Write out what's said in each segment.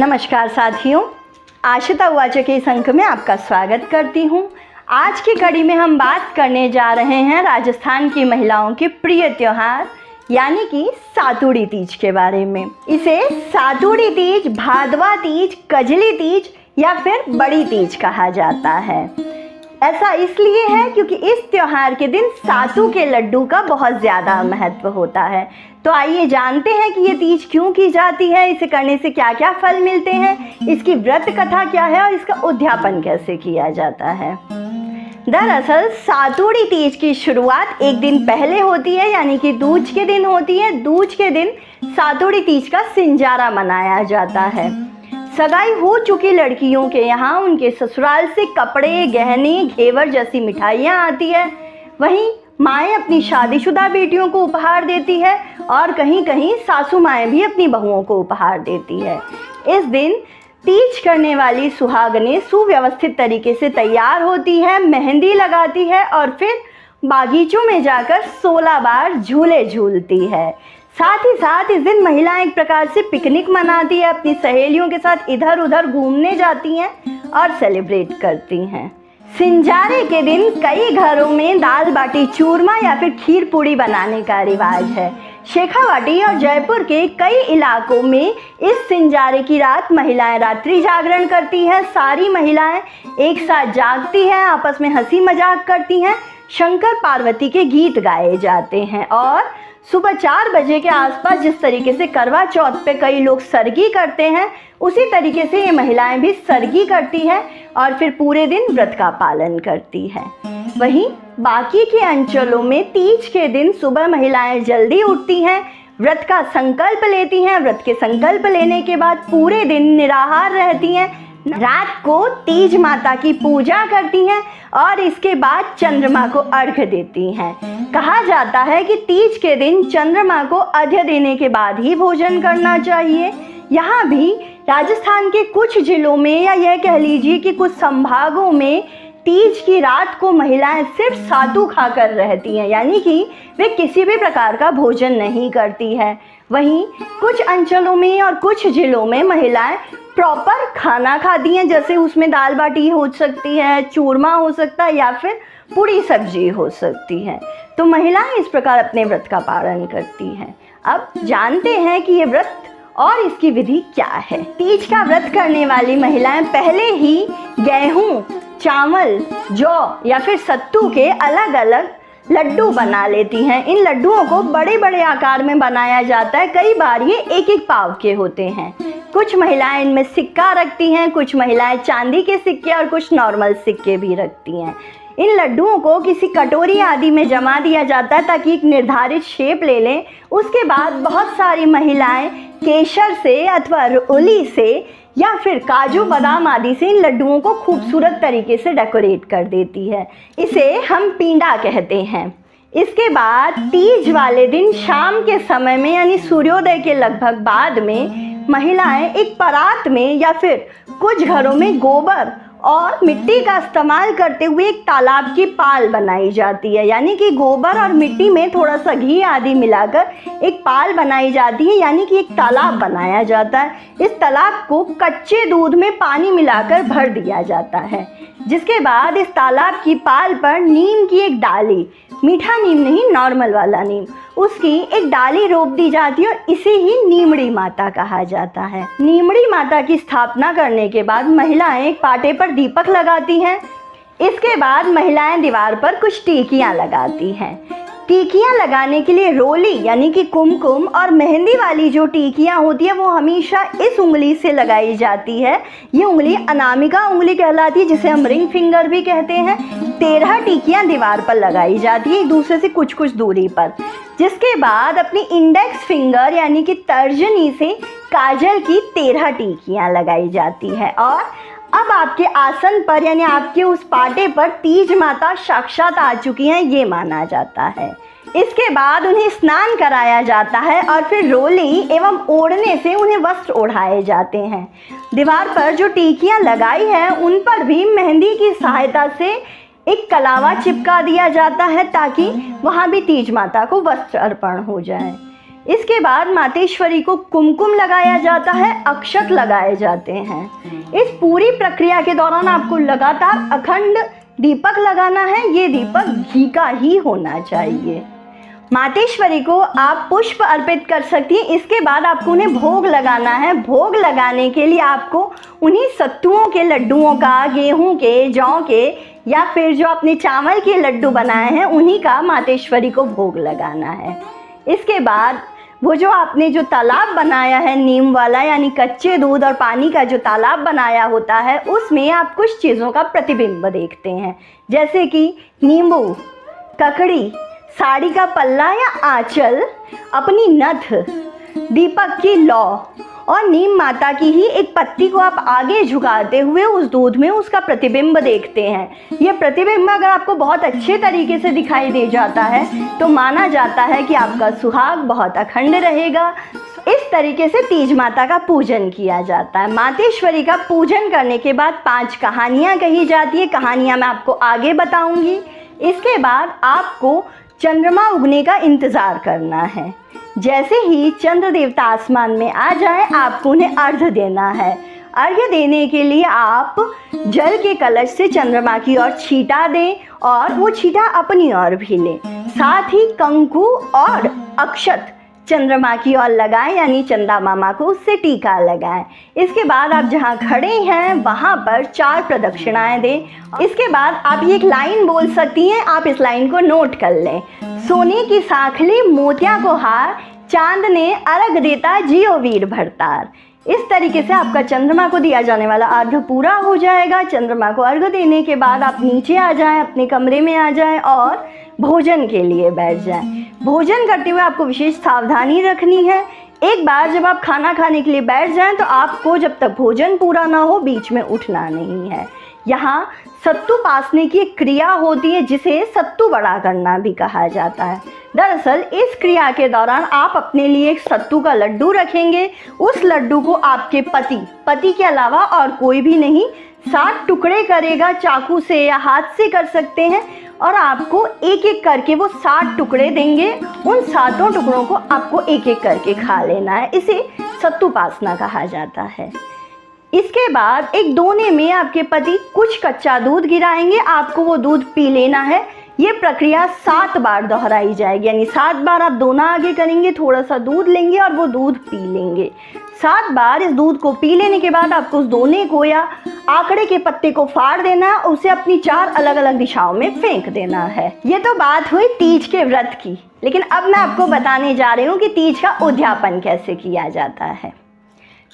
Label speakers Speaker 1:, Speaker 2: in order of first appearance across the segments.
Speaker 1: नमस्कार साथियों, आशिता वाचक के इस अंक में आपका स्वागत करती हूँ। आज की कड़ी में हम बात करने जा रहे हैं राजस्थान की महिलाओं के प्रिय त्योहार यानी कि सातुड़ी तीज के बारे में। इसे सातुड़ी तीज, भादवा तीज, कजली तीज या फिर बड़ी तीज कहा जाता है। ऐसा इसलिए है क्योंकि इस त्योहार के दिन सातू के लड्डू का बहुत ज़्यादा महत्व होता है। तो आइए जानते हैं कि ये तीज क्यों की जाती है, इसे करने से क्या क्या फल मिलते हैं, इसकी व्रत कथा क्या है और इसका उद्यापन कैसे किया जाता है। दरअसल सातुड़ी तीज की शुरुआत एक दिन पहले होती है यानी कि दूज के दिन होती है। दूज के दिन सातुड़ी तीज का सिंजारा मनाया जाता है। सगाई हो चुकी लड़कियों के यहाँ उनके ससुराल से कपड़े, गहने, घेवर जैसी मिठाइयाँ आती है। वहीं माएँ अपनी शादीशुदा बेटियों को उपहार देती है और कहीं कहीं सासू माएँ भी अपनी बहुओं को उपहार देती है। इस दिन तीज करने वाली सुहागनें सुव्यवस्थित तरीके से तैयार होती है, मेहंदी लगाती है और फिर बागीचों में जाकर 16 बार झूले झूलती है। साथ ही साथ इस दिन महिलाएं एक प्रकार से पिकनिक मनाती है, अपनी सहेलियों के साथ इधर उधर घूमने जाती हैं और सेलिब्रेट करती हैं। सिंजारे के दिन कई घरों में दाल बाटी चूरमा या फिर खीर पूड़ी बनाने का रिवाज है। शेखावाटी और जयपुर के कई इलाकों में इस सिंजारे की रात महिलाएं रात्रि जागरण करती हैं। सारी महिलाएं एक साथ जागती हैं, आपस में हंसी मजाक करती हैं, शंकर पार्वती के गीत गाए जाते हैं और सुबह 4 बजे के आसपास जिस तरीके से करवा चौथ पे कई लोग सरगी करते हैं, उसी तरीके से ये महिलाएं भी सरगी करती हैं और फिर पूरे दिन व्रत का पालन करती हैं। वहीं बाकी के अंचलों में तीज के दिन सुबह महिलाएं जल्दी उठती हैं, व्रत का संकल्प लेती हैं। व्रत के संकल्प लेने के बाद पूरे दिन निराहार रहती हैं। रात को तीज माता की पूजा करती हैं और इसके बाद चंद्रमा को अर्घ्य देती हैं। कहा जाता है कि तीज के दिन चंद्रमा को अर्घ्य देने के बाद ही भोजन करना चाहिए। यहाँ भी राजस्थान के कुछ जिलों में या यह कह लीजिए कि कुछ संभागों में तीज की रात को महिलाएं सिर्फ सातू खाकर रहती हैं, यानी कि वे किसी भी प्रकार का भोजन नहीं करती है। वहीं कुछ अंचलों में और कुछ जिलों में महिलाएं प्रॉपर खाना खाती हैं, जैसे उसमें दाल बाटी हो सकती है, चूरमा हो सकता है या फिर पूरी सब्जी हो सकती है। तो महिलाएं इस प्रकार अपने व्रत का पालन करती हैं। अब जानते हैं कि ये व्रत और इसकी विधि क्या है। तीज का व्रत करने वाली महिलाएं पहले ही गेहूं, चावल, जौ या फिर सत्तू के अलग अलग लड्डू बना लेती हैं। इन लड्डुओं को बड़े बड़े आकार में बनाया जाता है। कई बार ये 1-1 पाव के होते हैं। कुछ महिलाएं इनमें सिक्का रखती हैं, कुछ महिलाएं चांदी के सिक्के और कुछ नॉर्मल सिक्के भी रखती हैं। इन लड्डुओं को किसी कटोरी आदि में जमा दिया जाता है ताकि एक निर्धारित शेप ले लें। उसके बाद बहुत सारी महिलाएं केसर से अथवा रोली से या फिर काजू बादाम आदि से इन लड्डुओं को खूबसूरत तरीके से डेकोरेट कर देती है। इसे हम पींडा कहते हैं। इसके बाद तीज वाले दिन शाम के समय में यानी सूर्योदय के लगभग बाद में महिलाएं एक परात में या फिर कुछ घरों में गोबर और मिट्टी का इस्तेमाल करते हुए एक तालाब की पाल बनाई जाती है, यानी कि गोबर और मिट्टी में थोड़ा सा घी आदि मिलाकर एक पाल बनाई जाती है, यानी कि एक तालाब बनाया जाता है। इस तालाब को कच्चे दूध में पानी मिलाकर भर दिया जाता है, जिसके बाद इस तालाब की पाल पर नीम की एक डाली, मीठा नीम नहीं, नॉर्मल वाला नीम, उसकी एक डाली रोप दी जाती है और इसे ही नीमड़ी माता कहा जाता है। नीमड़ी माता की स्थापना करने के बाद महिलाएं एक पाटे पर दीपक लगाती हैं। इसके बाद महिलाएं दीवार पर कुछ टिकियां लगाती हैं। टिकियां लगाने के लिए रोली यानी कि कुमकुम और मेहंदी वाली जो टिकियां होती है वो हमेशा इस उंगली से लगाई जाती है। ये उंगली अनामिका उंगली कहलाती है, जिसे हम रिंग फिंगर भी कहते हैं। 13 टिकियां दीवार पर लगाई जाती है, एक दूसरे से कुछ कुछ दूरी पर। जिसके बाद अपनी इंडेक्स फिंगर यानी कि तर्जनी से काजल की 13 टिकियां लगाई जाती है और अब आपके आसन पर यानी आपके उस पाटे पर तीज माता साक्षात आ चुकी हैं, ये माना जाता है। इसके बाद उन्हें स्नान कराया जाता है और फिर रोली एवं ओढ़ने से उन्हें वस्त्र ओढ़ाए जाते हैं। दीवार पर जो टिकियां लगाई हैं उन पर भी मेहंदी की सहायता से एक कलावा चिपका दिया जाता है ताकि वहाँ भी तीज माता को वस्त्र अर्पण हो जाए। इसके बाद मातेश्वरी को कुमकुम लगाया जाता है, अक्षत लगाए जाते हैं। इस पूरी प्रक्रिया के दौरान आपको लगातार अखंड दीपक लगाना है। ये दीपक घी का ही होना चाहिए। मातेश्वरी को आप पुष्प अर्पित कर सकती हैं। इसके बाद आपको उन्हें भोग लगाना है। भोग लगाने के लिए आपको उन्हीं सत्तुओं के लड्डुओं का, गेहूं के, जौ के या फिर जो आपने चावल के लड्डू बनाए हैं उन्हीं का मातेश्वरी को भोग लगाना है। इसके बाद वो जो आपने जो तालाब बनाया है नीम वाला, यानी कच्चे दूध और पानी का जो तालाब बनाया होता है, उसमें आप कुछ चीज़ों का प्रतिबिंब देखते हैं, जैसे कि नींबू, ककड़ी, साड़ी का पल्ला या आंचल, अपनी नथ, दीपक की लौ और नीम माता की ही एक पत्ती को आप आगे झुकाते हुए उस दूध में उसका प्रतिबिंब देखते हैं। ये प्रतिबिंब अगर आपको बहुत अच्छे तरीके से दिखाई दे जाता है तो माना जाता है कि आपका सुहाग बहुत अखंड रहेगा। इस तरीके से तीज माता का पूजन किया जाता है। मातेश्वरी का पूजन करने के बाद 5 कहानियाँ कही जाती है। कहानियाँ मैं आपको आगे बताऊँगी। इसके बाद आपको चंद्रमा उगने का इंतज़ार करना है। जैसे ही चंद्र देवता आसमान में आ जाए आपको उन्हें अर्घ्य देना है। अर्घ्य देने के लिए आप जल के कलश से चंद्रमा की ओर छींटा दें और वो छींटा अपनी ओर भी लें। साथ ही कंकु और अक्षत चंद्रमा की ओर लगाएं, यानी चंदा मामा को उससे टीका लगाएं। इसके बाद आप जहाँ खड़े हैं वहाँ पर 4 प्रदक्षिणाएं दें। इसके बाद आप ये एक लाइन बोल सकती हैं, आप इस लाइन को नोट कर लें। सोने की सांखली मोतिया को हार, चांद ने अर्घ देता जियो वीर भरतार। इस तरीके से आपका चंद्रमा को दिया जाने वाला अर्घ्य पूरा हो जाएगा। चंद्रमा को अर्घ्य देने के बाद आप नीचे आ जाएं, अपने कमरे में आ जाएं और भोजन के लिए बैठ जाएं। भोजन करते हुए आपको विशेष सावधानी रखनी है। एक बार जब आप खाना खाने के लिए बैठ जाएं तो आपको जब तक भोजन पूरा ना हो बीच में उठना नहीं है। यहाँ सत्तू पासने की एक क्रिया होती है जिसे सत्तू बड़ा करना भी कहा जाता है। दरअसल इस क्रिया के दौरान आप अपने लिए एक सत्तू का लड्डू रखेंगे। उस लड्डू को आपके पति के अलावा और कोई भी नहीं 7 टुकड़े करेगा। चाकू से या हाथ से कर सकते हैं और आपको एक एक करके वो 7 टुकड़े देंगे। उन 7 टुकड़ों को आपको एक एक करके खा लेना है। इसे सत्तू पासना कहा जाता है। इसके बाद एक दोने में आपके पति कुछ कच्चा दूध गिराएंगे। आपको वो दूध पी लेना है। ये प्रक्रिया 7 बार दोहराई जाएगी, यानी 7 बार आप दोना आगे करेंगे, थोड़ा सा दूध लेंगे और वो दूध पी लेंगे। 7 बार इस दूध को पी लेने के बाद आपको उस दोने को या आंकड़े के पत्ते को फाड़ देना है, उसे अपनी 4 अलग अलग दिशाओं में फेंक देना है। ये तो बात हुई तीज के व्रत की, लेकिन अब मैं आपको बताने जा रही हूँ कि तीज का उद्यापन कैसे किया जाता है।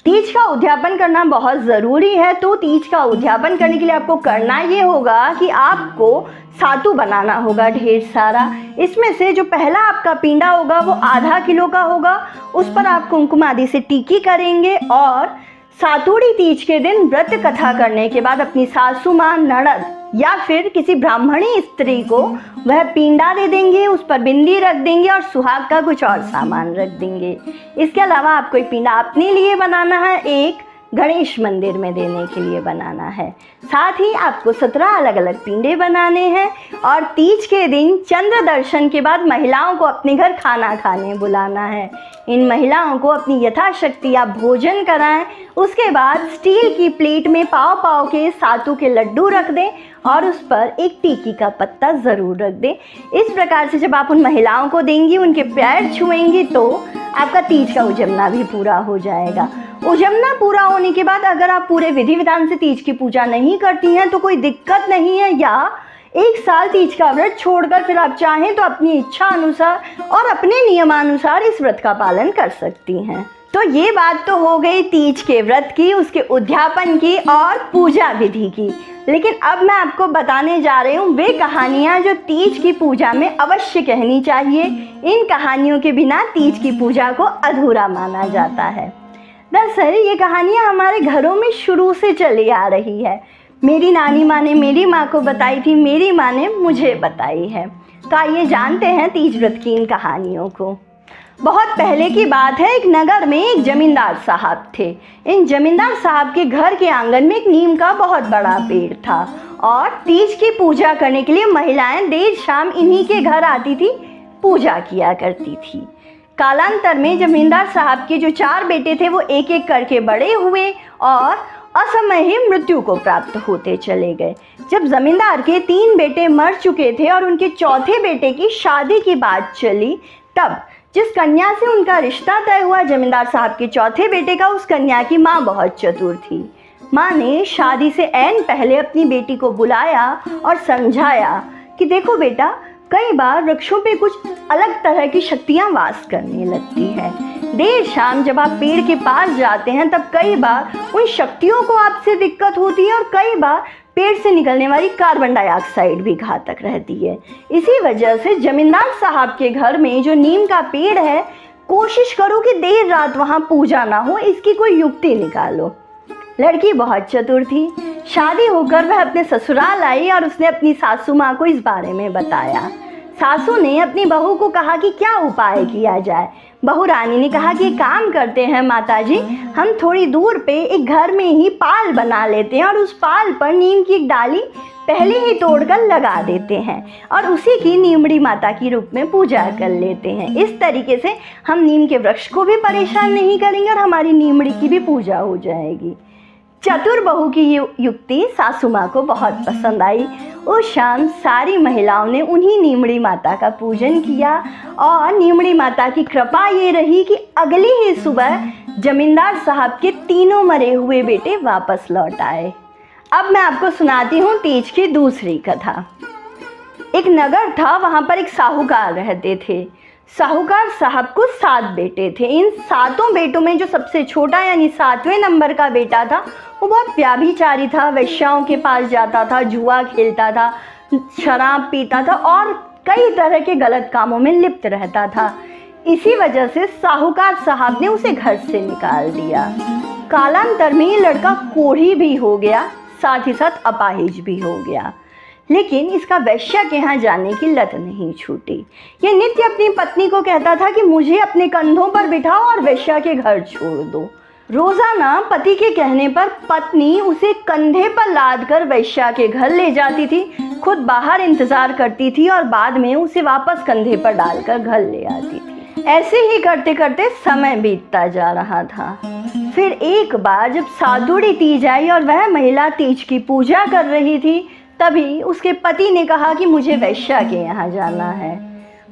Speaker 1: तीज का उद्यापन करना बहुत ज़रूरी है। तो तीज का उद्यापन करने के लिए आपको करना ये होगा कि आपको सातू बनाना होगा ढेर सारा। इसमें से जो पहला आपका पिंडा होगा वो आधा किलो का होगा। उस पर आप कुमकुम आदि से टीकी करेंगे और सातुड़ी तीज के दिन व्रत कथा करने के बाद अपनी सासू माँ, ननद या फिर किसी ब्राह्मणी स्त्री को वह पिंडा दे देंगे, उस पर बिंदी रख देंगे और सुहाग का कुछ और सामान रख देंगे। इसके अलावा आपको एक पिंडा अपने लिए बनाना है, एक गणेश मंदिर में देने के लिए बनाना है। साथ ही आपको 17 अलग अलग पिंडे बनाने हैं और तीज के दिन चंद्र दर्शन के बाद महिलाओं को अपने घर खाना खाने बुलाना है। इन महिलाओं को अपनी यथाशक्ति आप भोजन कराएं। उसके बाद स्टील की प्लेट में पाव पाव के सातू के लड्डू रख दें और उस पर एक टीकी का पत्ता ज़रूर रख दें। इस प्रकार से जब आप उन महिलाओं को देंगी, उनके पैर छुएंगी तो आपका तीज का उजमना भी पूरा हो जाएगा। उजमना पूरा होने के बाद अगर आप पूरे विधि विधान से तीज की पूजा नहीं करती हैं तो कोई दिक्कत नहीं है, या एक साल तीज का व्रत छोड़कर फिर आप चाहें तो अपनी इच्छा अनुसार और अपने नियमानुसार इस व्रत का पालन कर सकती हैं। तो ये बात तो हो गई तीज के व्रत की, उसके उद्यापन की और पूजा विधि की। लेकिन अब मैं आपको बताने जा रही हूँ वे कहानियाँ जो तीज की पूजा में अवश्य कहनी चाहिए। इन कहानियों के बिना तीज की पूजा को अधूरा माना जाता है। दरअसल ये कहानियाँ हमारे घरों में शुरू से चली आ रही है। मेरी नानी माँ ने मेरी माँ को बताई थी, मेरी माँ ने मुझे बताई है। तो आइए जानते हैं तीज व्रत की इन कहानियों को। बहुत पहले की बात है, एक नगर में एक जमींदार साहब थे। इन जमींदार साहब के घर के आंगन में एक नीम का बहुत बड़ा पेड़ था और तीज की पूजा करने के लिए महिलाएं देर शाम इन्हीं के घर आती थी, पूजा किया करती थी। कालांतर में जमींदार साहब के जो 4 बेटे थे वो एक एक करके बड़े हुए और असमय ही मृत्यु को प्राप्त होते चले गए। जब जमींदार के 3 बेटे मर चुके थे और उनके चौथे बेटे की शादी की बात चली, तब जिस कन्या से उनका रिश्ता तय हुआ जमींदार साहब के चौथे बेटे का, उस कन्या की माँ बहुत चतुर थी। माँ ने शादी से ऐन पहले अपनी बेटी को बुलाया और समझाया कि देखो बेटा, कई बार वृक्षों पे कुछ अलग तरह की शक्तियाँ वास करने लगती है। देर शाम जब आप पेड़ के पास जाते हैं तब कई बार उन शक्तियों को आपसे दिक्कत होती है और कई बार पेड़ से निकलने वाली कार्बन डाइऑक्साइड भी घातक रहती है। इसी वजह से जमींदार साहब के घर में जो नीम का पेड़ है, कोशिश करो कि देर रात वहाँ पूजा ना हो, इसकी कोई युक्ति निकालो। लड़की बहुत चतुर थी। शादी होकर वह अपने ससुराल आई और उसने अपनी सासू माँ को इस बारे में बताया। सासू ने अपनी बहू को कहा कि क्या उपाय किया जाए। बहू रानी ने कहा कि काम करते हैं माताजी, हम थोड़ी दूर पे एक घर में ही पाल बना लेते हैं और उस पाल पर नीम की एक डाली पहले ही तोड़कर लगा देते हैं और उसी की नीमड़ी माता की रूप में पूजा कर लेते हैं। इस तरीके से हम नीम के वृक्ष को भी परेशान नहीं करेंगे और हमारी नीमड़ी की भी पूजा हो जाएगी। चतुर बहू की युक्ति सासू माँ को बहुत पसंद आई। उस शाम सारी महिलाओं ने उन्हीं नीमड़ी माता का पूजन किया और नीमड़ी माता की कृपा ये रही कि अगली ही सुबह जमींदार साहब के 3 मरे हुए बेटे वापस लौट आए। अब मैं आपको सुनाती हूँ तीज की दूसरी कथा। एक नगर था, वहाँ पर एक साहूकार रहते थे। साहूकार साहब को 7 बेटे थे। इन 7 बेटों में जो सबसे छोटा यानी 7वें नंबर का बेटा था, वो बहुत व्याभिचारी था, वेश्याओं के पास जाता था, जुआ खेलता था, शराब पीता था और कई तरह के गलत कामों में लिप्त रहता था। इसी वजह से साहूकार साहब ने उसे घर से निकाल दिया। कालांतर में ये लड़का कोढ़ी भी हो गया, साथ ही साथ अपाहिज भी हो गया, लेकिन इसका वेश्या के यहाँ जाने की लत नहीं छूटी। ये नित्य अपनी पत्नी को कहता था कि मुझे अपने कंधों पर बिठाओ और वेश्या के घर छोड़ दो। रोजाना पति के कहने पर पत्नी उसे कंधे पर लाद कर वेश्या के घर ले जाती थी, खुद बाहर इंतजार करती थी और बाद में उसे वापस कंधे पर डालकर घर ले आती थी। ऐसे ही करते करते समय बीतता जा रहा था। फिर एक बार जब सादुड़ी तीज आई और वह महिला तीज की पूजा कर रही थी, तभी उसके पति ने कहा कि मुझे वेश्या के यहाँ जाना है।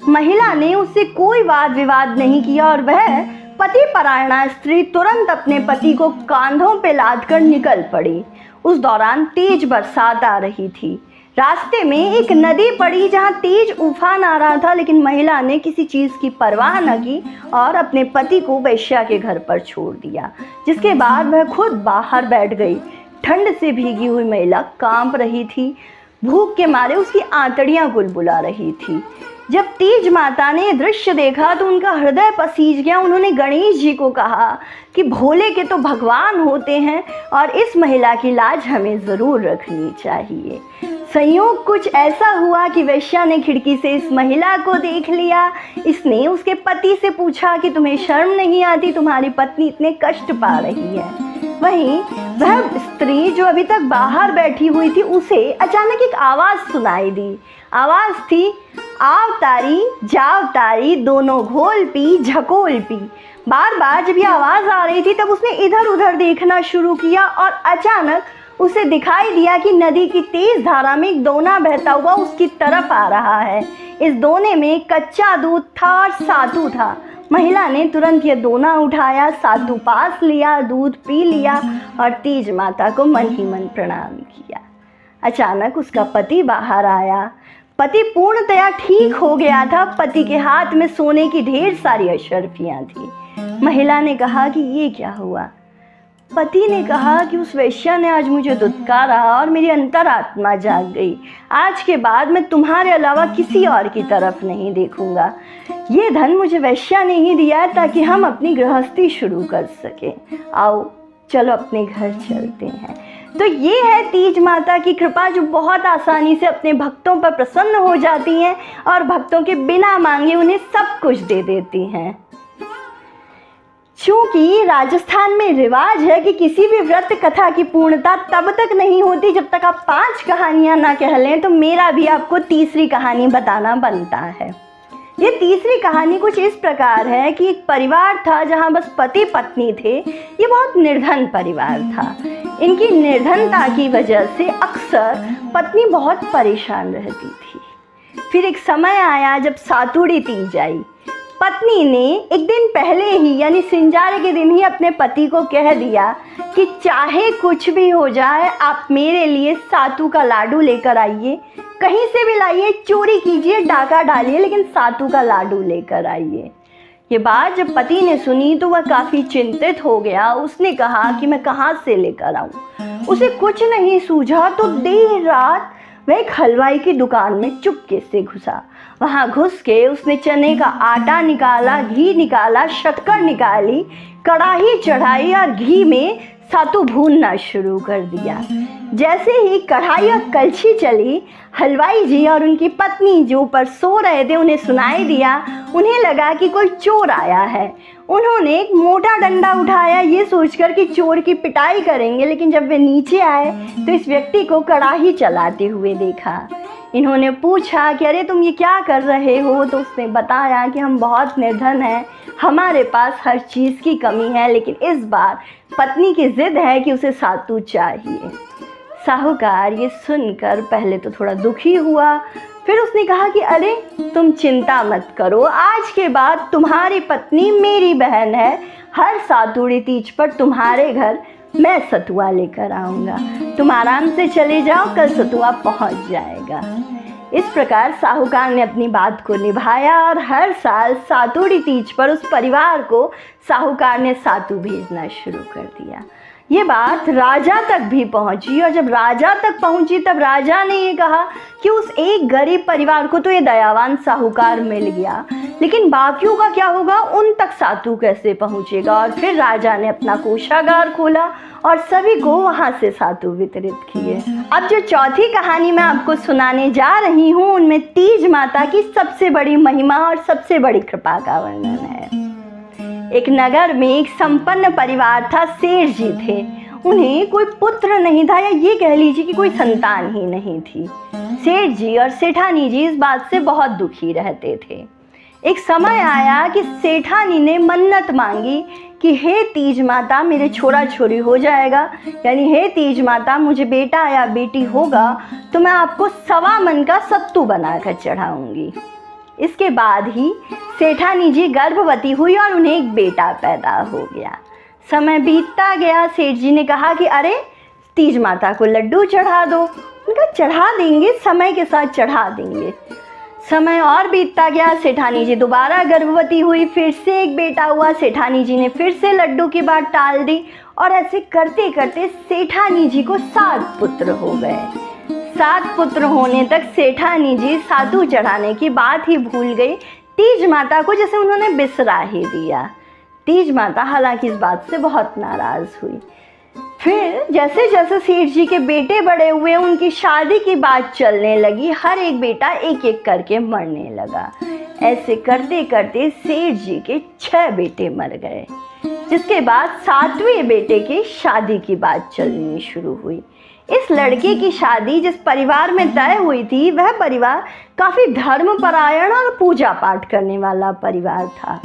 Speaker 1: महिला ने उससे कोई वाद विवाद नहीं किया और वह पति परायणा स्त्री तुरंत अपने पति को कांधों पे लादकर निकल पड़ी। उस दौरान तेज बरसात आ रही थी। रास्ते में एक नदी पड़ी जहाँ तेज उफान आ रहा था, लेकिन महिला ने किसी चीज़ की परवाह न की और अपने पति को वेश्या के घर पर छोड़ दिया, जिसके बाद वह खुद बाहर बैठ गई। ठंड से भीगी हुई महिला कांप रही थी, भूख के मारे उसकी आंतड़ियां गुलगुला रही थी। जब तीज माता ने दृश्य देखा तो उनका हृदय पसीज गया। उन्होंने गणेश जी को कहा कि भोले के तो भगवान होते हैं और इस महिला की लाज हमें ज़रूर रखनी चाहिए। संयोग कुछ ऐसा हुआ कि वेश्या ने खिड़की से इस महिला को देख लिया। इसने उसके पति से पूछा कि तुम्हें शर्म नहीं आती, तुम्हारी पत्नी इतने कष्ट पा रही है। वहीं वह स्त्री जो अभी तक बाहर बैठी हुई थी, उसे अचानक एक आवाज़ सुनाई दी। आवाज़ थी, आव तारी जाव तारी दोनों घोल पी झकोल पी। बार बार जब ये आवाज़ आ रही थी तब उसने इधर उधर देखना शुरू किया और अचानक उसे दिखाई दिया कि नदी की तेज धारा में एक दोना बहता हुआ उसकी तरफ आ रहा है। इस दोने में कच्चा दूध था और सातू था। महिला ने तुरंत ये दोना उठाया, सातू पास लिया, दूध पी लिया और तीज माता को मन ही मन प्रणाम किया। अचानक उसका पति बाहर आया। पति पूर्णतया ठीक हो गया था। पति के हाथ में सोने की ढेर सारी अशर्फियाँ थी। महिला ने कहा कि ये क्या हुआ? पति ने कहा कि उस वेश्या ने आज मुझे दुत्कारा और मेरी अंतरात्मा जाग गई। आज के बाद मैं तुम्हारे अलावा किसी और की तरफ नहीं देखूंगा। ये धन मुझे वेश्या ने ही दिया है ताकि हम अपनी गृहस्थी शुरू कर सकें। आओ चलो अपने घर चलते हैं। तो ये है तीज माता की कृपा, जो बहुत आसानी से अपने भक्तों पर प्रसन्न हो जाती हैं और भक्तों के बिना मांगे उन्हें सब कुछ दे देती हैं। चूँकि राजस्थान में रिवाज है कि किसी भी व्रत कथा की पूर्णता तब तक नहीं होती जब तक आप 5 कहानियाँ ना कह लें, तो मेरा भी आपको तीसरी कहानी बताना बनता है। ये तीसरी कहानी कुछ इस प्रकार है कि एक परिवार था जहाँ बस पति पत्नी थे। ये बहुत निर्धन परिवार था। इनकी निर्धनता की वजह से अक्सर पत्नी बहुत परेशान रहती थी। फिर एक समय आया जब सातुड़ी तीज आई। पत्नी ने एक दिन पहले ही यानी सिंजारे के दिन ही अपने पति को कह दिया कि चाहे कुछ भी हो जाए, आप मेरे लिए सातू का लाडू लेकर आइए, कहीं से भी लाइए, चोरी कीजिए, डाका डालिए, लेकिन सातू का लाडू लेकर आइए। ये बात जब पति ने सुनी तो वह काफ़ी चिंतित हो गया। उसने कहा कि मैं कहाँ से लेकर आऊँ। उसे कुछ नहीं सूझा तो देर रात वह एक हलवाई की दुकान में चुपके से घुसा। वहाँ घुस के उसने चने का आटा निकाला, घी निकाला, शक्कर निकाली, कढ़ाई चढ़ाई और घी में सातू भूनना शुरू कर दिया। जैसे ही कढ़ाई और कलछी चली, हलवाई जी और उनकी पत्नी जो ऊपर सो रहे थे उन्हें सुनाई दिया। उन्हें लगा कि कोई चोर आया है। उन्होंने एक मोटा डंडा उठाया ये सोचकर कि चोर की पिटाई करेंगे, लेकिन जब वे नीचे आए तो इस व्यक्ति को कढ़ाई चलाते हुए देखा। इन्होंने पूछा कि अरे तुम ये क्या कर रहे हो। तो उसने बताया कि हम बहुत निर्धन हैं, हमारे पास हर चीज़ की कमी है, लेकिन इस बार पत्नी की जिद है कि उसे सातू चाहिए। साहूकार ये सुनकर पहले तो थोड़ा दुखी हुआ, फिर उसने कहा कि अरे तुम चिंता मत करो, आज के बाद तुम्हारी पत्नी मेरी बहन है। हर सातुड़ी तीज पर तुम्हारे घर मैं सतुआ लेकर आऊँगा, तुम आराम से चले जाओ, कल सतुआ पहुँच जाएगा। इस प्रकार साहूकार ने अपनी बात को निभाया और हर साल सातुड़ी तीज पर उस परिवार को साहूकार ने सातू भेजना शुरू कर दिया। ये बात राजा तक भी पहुंची और जब राजा तक पहुंची तब राजा ने ये कहा कि उस एक गरीब परिवार को तो ये दयावान साहूकार मिल गया, लेकिन बाकियों का क्या होगा, उन तक सातू कैसे पहुंचेगा। और फिर राजा ने अपना कोषागार खोला और सभी को वहां से सातू वितरित किए। अब जो चौथी कहानी मैं आपको सुनाने जा रही हूँ उनमें तीज माता की सबसे बड़ी महिमा और सबसे बड़ी कृपा का वर्णन है। एक नगर में एक संपन्न परिवार था। सेठ जी थे, उन्हें कोई पुत्र नहीं था, या ये कह लीजिए कि कोई संतान ही नहीं थी। सेठ जी और सेठानी जी इस बात से बहुत दुखी रहते थे। एक समय आया कि सेठानी ने मन्नत मांगी कि हे तीज माता मेरे छोरा छोरी हो जाएगा, यानी हे तीज माता मुझे बेटा या बेटी होगा तो मैं आपको 1.25 मन का सत्तू बनाकर चढ़ाऊंगी। इसके बाद ही सेठानी जी गर्भवती हुई और उन्हें एक बेटा पैदा हो गया। समय बीतता गया। सेठ जी ने कहा कि अरे तीज माता को लड्डू चढ़ा दो। उनका चढ़ा देंगे, समय के साथ चढ़ा देंगे। समय और बीतता गया। सेठानी जी दोबारा गर्भवती हुई, फिर से एक बेटा हुआ। सेठानी जी ने फिर से लड्डू की बात टाल दी और ऐसे करते करते सेठानी जी को 7 पुत्र हो गए। 7 पुत्र होने तक सेठानी जी सातू चढ़ाने की बात ही भूल गई। तीज माता को जैसे उन्होंने बिसरा ही दिया। तीज माता हालांकि इस बात से बहुत नाराज़ हुई। फिर जैसे जैसे सेठ जी के बेटे बड़े हुए उनकी शादी की बात चलने लगी। हर एक बेटा एक एक करके मरने लगा। ऐसे करते करते सेठ जी के 6 बेटे मर गए, जिसके बाद 7वें बेटे की शादी की बात चलनी शुरू हुई। इस लड़के की शादी जिस परिवार में तय हुई थी वह परिवार काफ़ी धर्मपरायण और पूजा पाठ करने वाला परिवार था।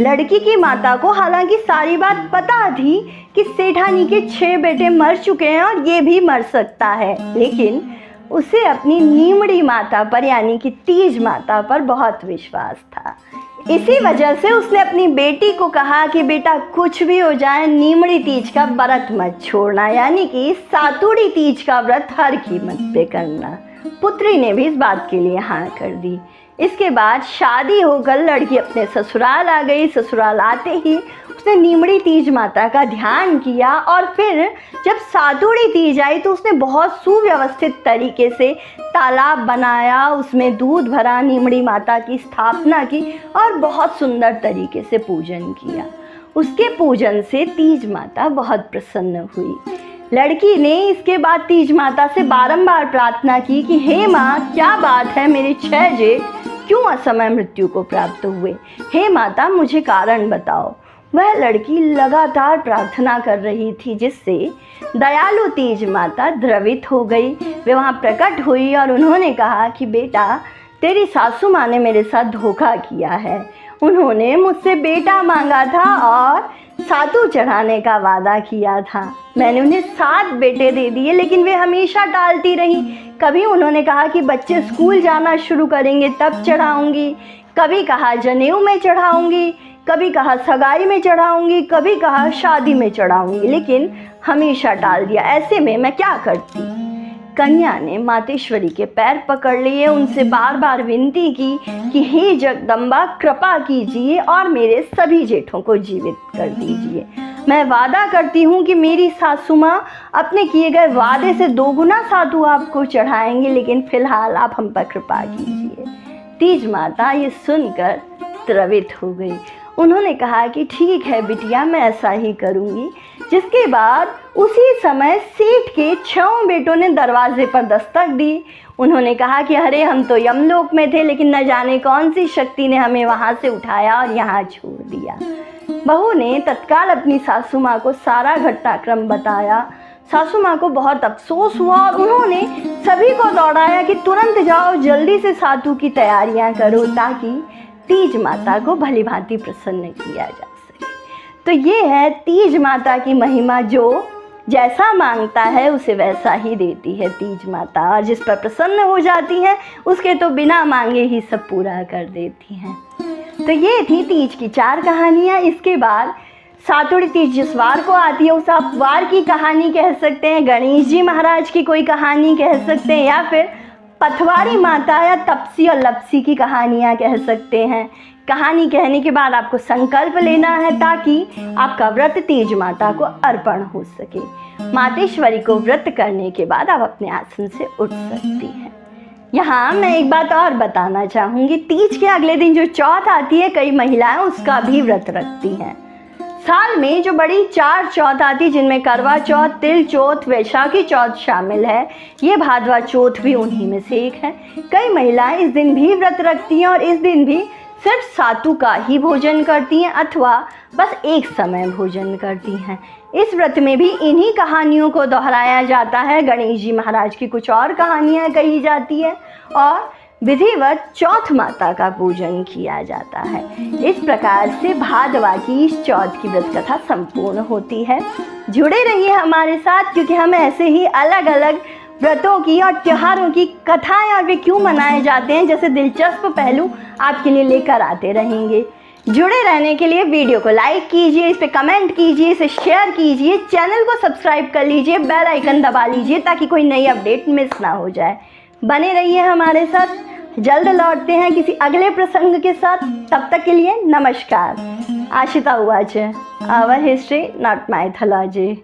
Speaker 1: लड़की की माता को हालांकि सारी बात पता थी कि सेठानी के 6 बेटे मर चुके हैं और ये भी मर सकता है, लेकिन उसे अपनी नीमड़ी माता पर यानी कि तीज माता पर बहुत विश्वास था। इसी वजह से उसने अपनी बेटी को कहा कि बेटा कुछ भी हो जाए नीमड़ी तीज का व्रत मत छोड़ना, यानी कि सातुड़ी तीज का व्रत हर कीमत पे करना। पुत्री ने भी इस बात के लिए हाँ कर दी। इसके बाद शादी होकर लड़की अपने ससुराल आ गई। ससुराल आते ही उसने नीमड़ी तीज माता का ध्यान किया और फिर जब सातुड़ी तीज आई तो उसने बहुत सुव्यवस्थित तरीके से तालाब बनाया, उसमें दूध भरा, नीमड़ी माता की स्थापना की और बहुत सुंदर तरीके से पूजन किया। उसके पूजन से तीज माता बहुत प्रसन्न हुई। लड़की ने इसके बाद तीज माता से बारंबार प्रार्थना की कि हे माँ, क्या बात है, मेरे 6 जेठ क्यों असमय मृत्यु को प्राप्त हुए? हे माता, मुझे कारण बताओ। वह लड़की लगातार प्रार्थना कर रही थी, जिससे दयालु तीज माता द्रवित हो गई। वे वहाँ प्रकट हुई और उन्होंने कहा कि बेटा, तेरी सासू माँ ने मेरे साथ धोखा किया है। उन्होंने मुझसे बेटा मांगा था और सातू चढ़ाने का वादा किया था। मैंने उन्हें 7 बेटे दे दिए, लेकिन वे हमेशा टालती रहीं। कभी उन्होंने कहा कि बच्चे स्कूल जाना शुरू करेंगे तब चढ़ाऊंगी, कभी कहा जनेऊ में चढ़ाऊंगी, कभी कहा सगाई में चढ़ाऊंगी, कभी कहा शादी में चढ़ाऊंगी, लेकिन हमेशा टाल दिया। ऐसे में मैं क्या करती? कन्या ने मातेश्वरी के पैर पकड़ लिए, उनसे बार बार विनती की कि हे जगदम्बा, कृपा कीजिए और मेरे सभी जेठों को जीवित कर दीजिए। मैं वादा करती हूँ कि मेरी सासू माँ अपने किए गए वादे से 2 गुना सातू आपको चढ़ाएंगे, लेकिन फिलहाल आप हम पर कृपा कीजिए। तीज माता ये सुनकर द्रवित हो गई। उन्होंने कहा कि ठीक है बिटिया, मैं ऐसा ही करूँगी। जिसके बाद उसी समय सेठ के 6 बेटों ने दरवाजे पर दस्तक दी। उन्होंने कहा कि अरे हम तो यमलोक में थे, लेकिन न जाने कौन सी शक्ति ने हमें वहाँ से उठाया और यहाँ छोड़ दिया। बहू ने तत्काल अपनी सासू माँ को सारा घटनाक्रम बताया। सासू माँ को बहुत अफसोस हुआ और उन्होंने सभी को दौड़ाया कि तुरंत जाओ, जल्दी से सातू की तैयारियाँ करो, ताकि तीज माता को भली भांति प्रसन्न किया जा सके। तो ये है तीज माता की महिमा, जो जैसा मांगता है उसे वैसा ही देती है तीज माता, और जिस पर प्रसन्न हो जाती है उसके तो बिना मांगे ही सब पूरा कर देती हैं। तो ये थी तीज की 4 कहानियाँ। इसके बाद सातुड़ी तीज जिस वार को आती है उस आप वार की कहानी कह सकते हैं, गणेश जी महाराज की कोई कहानी कह सकते हैं, या फिर पथवारी माता या तपसी और लपसी की कहानियाँ कह सकते हैं। कहानी कहने के बाद आपको संकल्प लेना है ताकि आपका व्रत तीज माता को अर्पण हो सके। मातेश्वरी को व्रत करने के बाद आप अपने आसन से उठ सकती हैं। यहाँ मैं एक बात और बताना चाहूँगी, तीज के अगले दिन जो चौथ आती है, कई महिलाएं उसका भी व्रत रखती हैं। साल में जो बड़ी 4 चौथ आती, जिनमें करवा चौथ, तिल चौथ, वैशाखी चौथ शामिल है, ये भादवा चौथ भी उन्हीं में से एक है। कई महिलाएं इस दिन भी व्रत रखती हैं और इस दिन भी सिर्फ सातू का ही भोजन करती हैं अथवा बस एक समय भोजन करती हैं। इस व्रत में भी इन्हीं कहानियों को दोहराया जाता है। गणेश जी महाराज की कुछ और कहानियाँ कही जाती है और विधिवत चौथ माता का पूजन किया जाता है। इस प्रकार से भादवा की इस चौथ की व्रत कथा संपूर्ण होती है। जुड़े रहिए हमारे साथ, क्योंकि हम ऐसे ही अलग अलग व्रतों की और त्योहारों की कथाएं और वे क्यों मनाए जाते हैं जैसे दिलचस्प पहलू आपके लिए लेकर आते रहेंगे। जुड़े रहने के लिए वीडियो को लाइक कीजिए, इस पर कमेंट कीजिए, इसे शेयर कीजिए, चैनल को सब्सक्राइब कर लीजिए, बेल आइकन दबा लीजिए ताकि कोई नई अपडेट मिस ना हो जाए। बने रहिए हमारे साथ, जल्द लौटते हैं किसी अगले प्रसंग के साथ। तब तक के लिए नमस्कार। आशिता उवाच, आवर हिस्ट्री नॉट माइथोलॉजी।